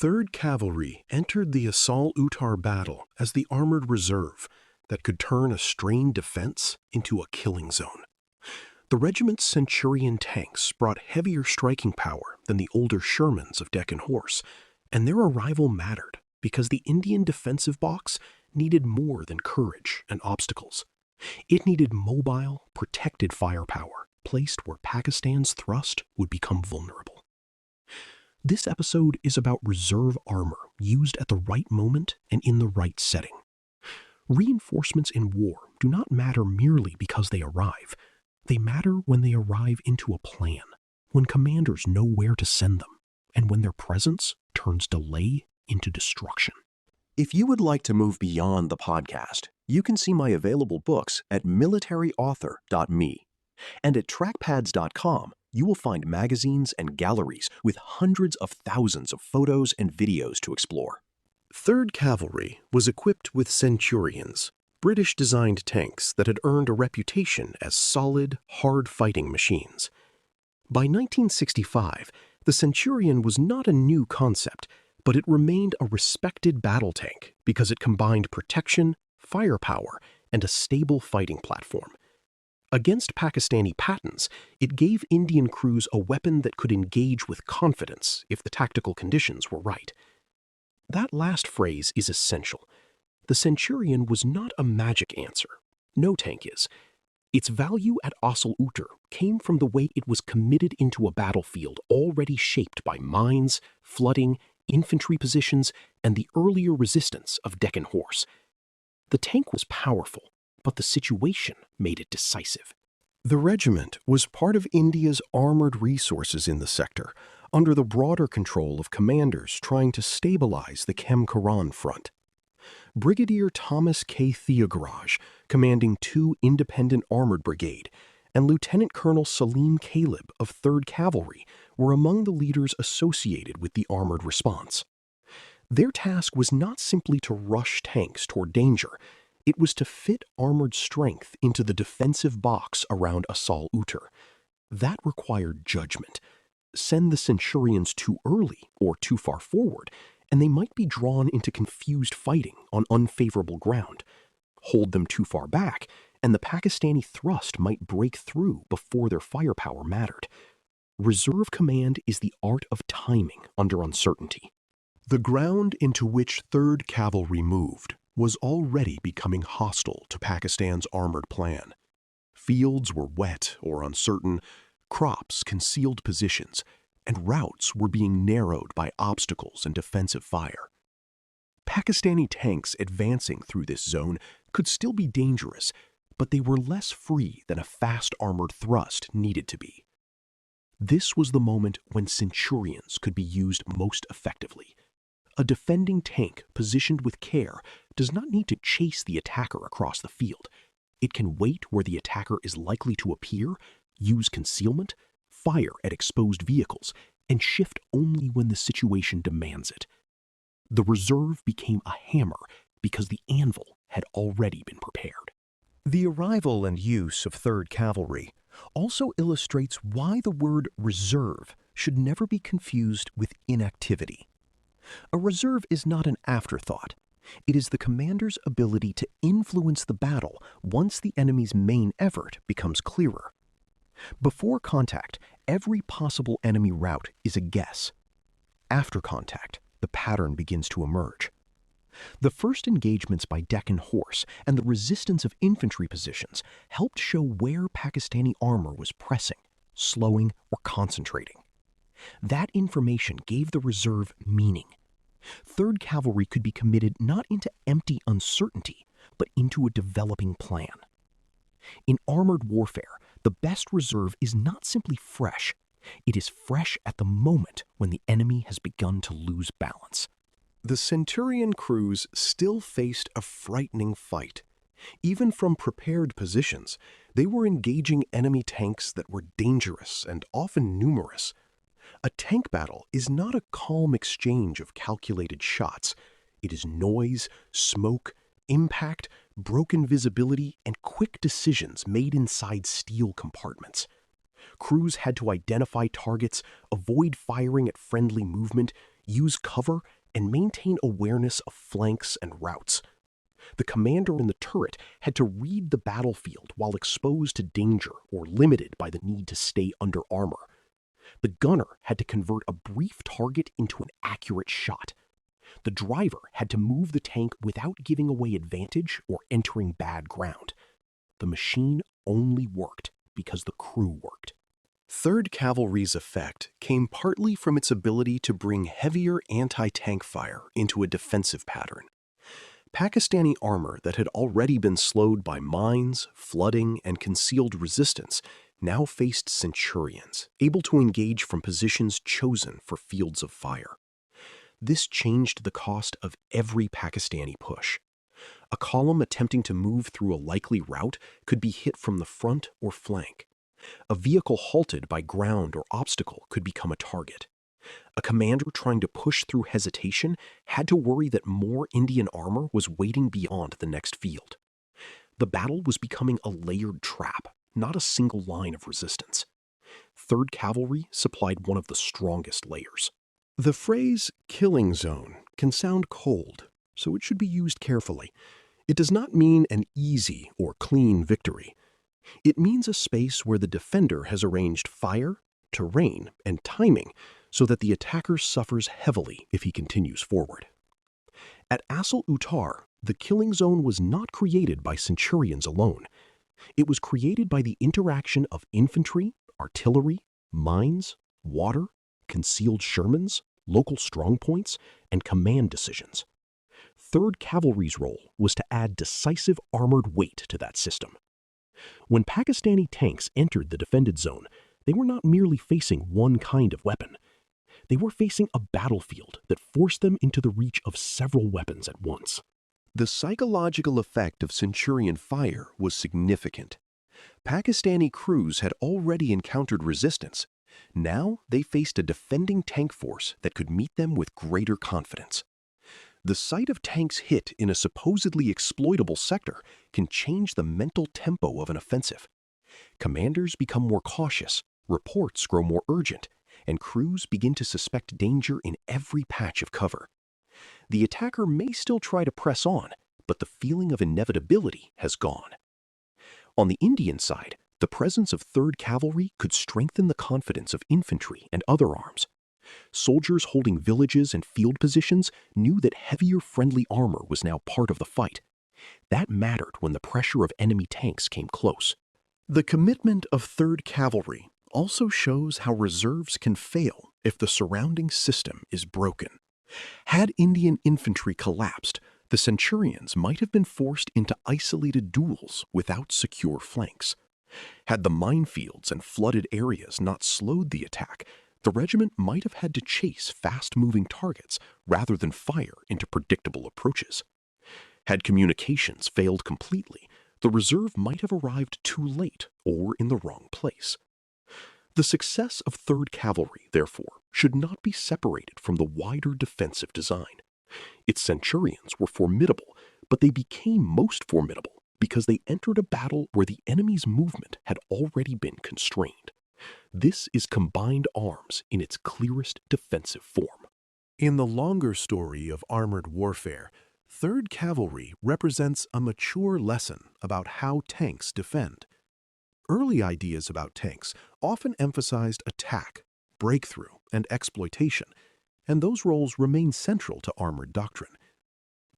3rd Cavalry entered the Arracourt battle as the armored reserve that could turn a strained defense into a killing zone. The regiment's Centurion tanks brought heavier striking power than the older Shermans of Deccan Horse, and their arrival mattered because the Indian defensive box needed more than courage and obstacles. It needed mobile, protected firepower placed where Pakistan's thrust would become vulnerable. This episode is about reserve armor used at the right moment and in the right setting. Reinforcements in war do not matter merely because they arrive. They matter when they arrive into a plan, when commanders know where to send them, and when their presence turns delay into destruction. If you would like to move beyond the podcast, you can see my available books at militaryauthor.me. And at trackpads.com, you will find magazines and galleries with hundreds of thousands of photos and videos to explore. 3rd Cavalry was equipped with Centurions, British-designed tanks that had earned a reputation as solid, hard-fighting machines. By 1965, the Centurion was not a new concept, but it remained a respected battle tank because it combined protection, firepower, and a stable fighting platform. Against Pakistani patents, it gave Indian crews a weapon that could engage with confidence if the tactical conditions were right. That last phrase is essential. The Centurion was not a magic answer. No tank is. Its value at Arracourt came from the way it was committed into a battlefield already shaped by mines, flooding, infantry positions, and the earlier resistance of Deccan Horse. The tank was powerful, but the situation made it decisive. The regiment was part of India's armored resources in the sector, under the broader control of commanders trying to stabilize the Kem-Karan front. Brigadier Thomas K. Theagaraj, commanding 2 independent armored brigade, and Lieutenant Colonel Salim Caleb of 3rd Cavalry were among the leaders associated with the armored response. Their task was not simply to rush tanks toward danger. It was to fit armored strength into the defensive box around Arracourt. That required judgment. Send the Centurions too early or too far forward, and they might be drawn into confused fighting on unfavorable ground. Hold them too far back, and the Pakistani thrust might break through before their firepower mattered. Reserve command is the art of timing under uncertainty. The ground into which 3rd Cavalry moved was already becoming hostile to Pakistan's armored plan. Fields were wet or uncertain, crops concealed positions, and routes were being narrowed by obstacles and defensive fire. Pakistani tanks advancing through this zone could still be dangerous, but they were less free than a fast armored thrust needed to be. This was the moment when Centurions could be used most effectively. A defending tank positioned with care does not need to chase the attacker across the field. It can wait where the attacker is likely to appear, use concealment, fire at exposed vehicles, and shift only when the situation demands it. The reserve became a hammer because the anvil had already been prepared. The arrival and use of 3rd Cavalry also illustrates why the word reserve should never be confused with inactivity. A reserve is not an afterthought. It is the commander's ability to influence the battle once the enemy's main effort becomes clearer. Before contact, every possible enemy route is a guess. After contact, the pattern begins to emerge. The first engagements by Deccan Horse and the resistance of infantry positions helped show where Pakistani armor was pressing, slowing, or concentrating. That information gave the reserve meaning. 3rd Cavalry could be committed not into empty uncertainty, but into a developing plan. In armored warfare, the best reserve is not simply fresh. It is fresh at the moment when the enemy has begun to lose balance. The Centurion crews still faced a frightening fight. Even from prepared positions, they were engaging enemy tanks that were dangerous and often numerous. A tank battle is not a calm exchange of calculated shots. It is noise, smoke, impact, broken visibility, and quick decisions made inside steel compartments. Crews had to identify targets, avoid firing at friendly movement, use cover, and maintain awareness of flanks and routes. The commander in the turret had to read the battlefield while exposed to danger or limited by the need to stay under armor. The gunner had to convert a brief target into an accurate shot. The driver had to move the tank without giving away advantage or entering bad ground. The machine only worked because the crew worked. 3rd Cavalry's effect came partly from its ability to bring heavier anti-tank fire into a defensive pattern. Pakistani armor that had already been slowed by mines, flooding, and concealed resistance now faced Centurions, able to engage from positions chosen for fields of fire. This changed the cost of every Pakistani push. A column attempting to move through a likely route could be hit from the front or flank. A vehicle halted by ground or obstacle could become a target. A commander trying to push through hesitation had to worry that more Indian armor was waiting beyond the next field. The battle was becoming a layered trap, not a single line of resistance. 3rd Cavalry supplied one of the strongest layers. The phrase killing zone can sound cold, so it should be used carefully. It does not mean an easy or clean victory. It means a space where the defender has arranged fire, terrain, and timing so that the attacker suffers heavily if he continues forward. At Asal-Uttar, the killing zone was not created by Centurions alone. It was created by the interaction of infantry, artillery, mines, water, concealed Shermans, local strongpoints, and command decisions. 3rd Cavalry's role was to add decisive armored weight to that system. When Pakistani tanks entered the defended zone, they were not merely facing one kind of weapon. They were facing a battlefield that forced them into the reach of several weapons at once. The psychological effect of Centurion fire was significant. Pakistani crews had already encountered resistance. Now they faced a defending tank force that could meet them with greater confidence. The sight of tanks hit in a supposedly exploitable sector can change the mental tempo of an offensive. Commanders become more cautious, reports grow more urgent, and crews begin to suspect danger in every patch of cover. The attacker may still try to press on, but the feeling of inevitability has gone. On the Indian side, the presence of 3rd Cavalry could strengthen the confidence of infantry and other arms. Soldiers holding villages and field positions knew that heavier friendly armor was now part of the fight. That mattered when the pressure of enemy tanks came close. The commitment of 3rd Cavalry also shows how reserves can fail if the surrounding system is broken. Had Indian infantry collapsed, the Centurions might have been forced into isolated duels without secure flanks. Had the minefields and flooded areas not slowed the attack, the regiment might have had to chase fast-moving targets rather than fire into predictable approaches. Had communications failed completely, the reserve might have arrived too late or in the wrong place. The success of 3rd Cavalry, therefore, should not be separated from the wider defensive design. Its Centurions were formidable, but they became most formidable because they entered a battle where the enemy's movement had already been constrained. This is combined arms in its clearest defensive form. In the longer story of armored warfare, 3rd Cavalry represents a mature lesson about how tanks defend. Early ideas about tanks often emphasized attack, breakthrough, and exploitation, and those roles remain central to armored doctrine.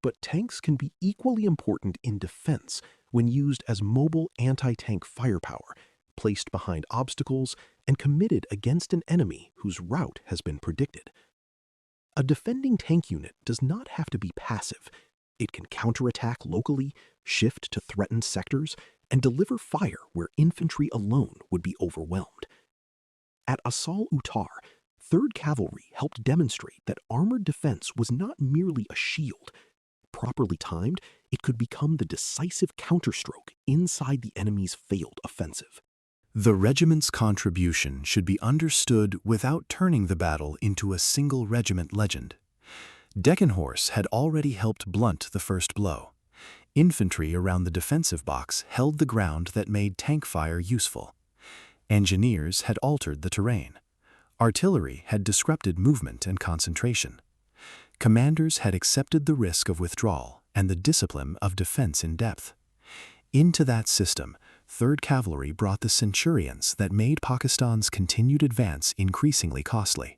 But tanks can be equally important in defense when used as mobile anti-tank firepower, placed behind obstacles and committed against an enemy whose route has been predicted. A defending tank unit does not have to be passive. It can counterattack locally, shift to threatened sectors, and deliver fire where infantry alone would be overwhelmed. At Asal-Uttar, 3rd Cavalry helped demonstrate that armored defense was not merely a shield. Properly timed, it could become the decisive counterstroke inside the enemy's failed offensive. The regiment's contribution should be understood without turning the battle into a single regiment legend. Deccan Horse had already helped blunt the first blow. Infantry around the defensive box held the ground that made tank fire useful. Engineers had altered the terrain. Artillery had disrupted movement and concentration. Commanders had accepted the risk of withdrawal and the discipline of defense in depth. Into that system, 3rd Cavalry brought the centurions that made Pakistan's continued advance increasingly costly.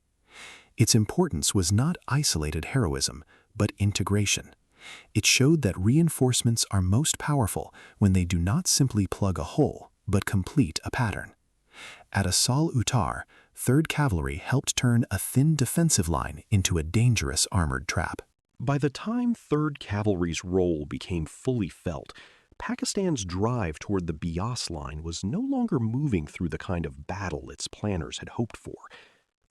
Its importance was not isolated heroism, but integration. It showed that reinforcements are most powerful when they do not simply plug a hole, but complete a pattern. At Asal Uttar, 3rd Cavalry helped turn a thin defensive line into a dangerous armored trap. By the time 3rd Cavalry's role became fully felt, Pakistan's drive toward the Bias line was no longer moving through the kind of battle its planners had hoped for.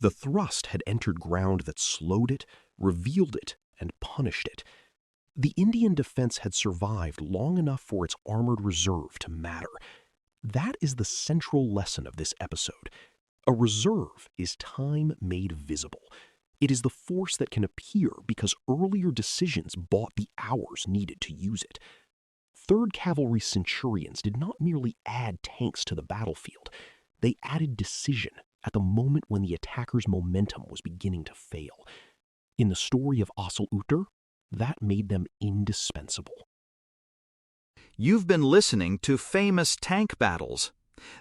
The thrust had entered ground that slowed it, revealed it, and punished it. The Indian defense had survived long enough for its armored reserve to matter. That is the central lesson of this episode. A reserve is time made visible. It is the force that can appear because earlier decisions bought the hours needed to use it. 3rd Cavalry centurions did not merely add tanks to the battlefield. They added decision at the moment when the attacker's momentum was beginning to fail. In the story of Asal Uttar, that made them indispensable. You've been listening to Famous Tank Battles.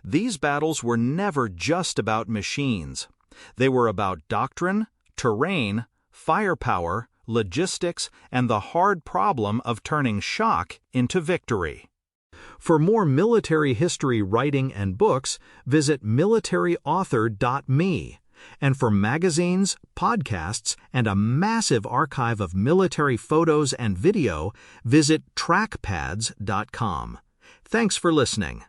These battles were never just about machines. They were about doctrine, terrain, firepower, logistics, and the hard problem of turning shock into victory. For more military history writing and books, visit militaryauthor.me. And for magazines, podcasts, and a massive archive of military photos and video, visit trackpads.com. Thanks for listening.